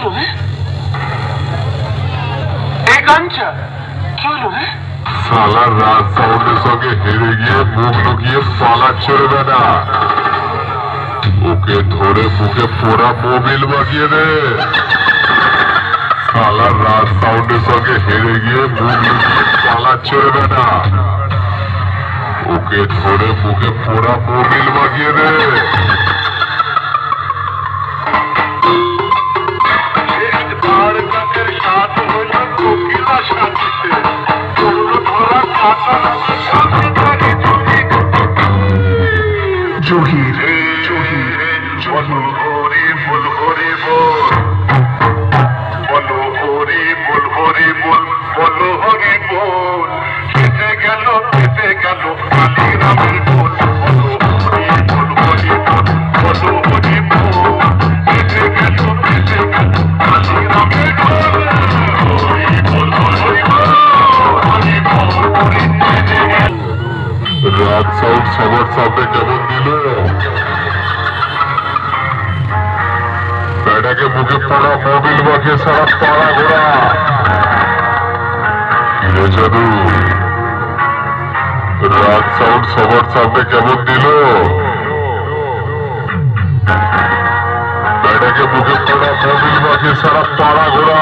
হলো রে? আইকনট কি হলো রে? সালা রাজ সাউন্ডের সঙ্গে হেরে গিয়ে মুখ লুকিয়ে পালা চলবে না। ওকে ধরে মুখে পোড়া মোবিল বাগিয়ে দে। সালা রাজ সাউন্ডের সঙ্গে হেরে গিয়ে মুখ লুকিয়ে পালা চলবে না। ওকে ধরে মুখে পোড়া মোবিল বাগিয়ে দে। জহির জহির বলো হরি বল হরি বল, বলো হরি বল হরি বল, বলো হরি বল। কেটে গেল কালী রামের বল, বলো হরি বল হরি বল, বলো হরি বল। কেটে গেল কালী রামের বল, হরি বল হরি বল, হরি বল হরি কেটে গেল। রাজ সাউন্ড সবার সামনে কেমন দিল? বেটাকে মুখে পড়া মোবিল বাকিয়ে সারা পাড়া ঘোরা। জাদু রাজ সাউন্ড সবার সামনে কেমন দিল? বেটাকে মুখে পড়া মোবিল বাকিয়ে সারা পাড়া ঘোরা।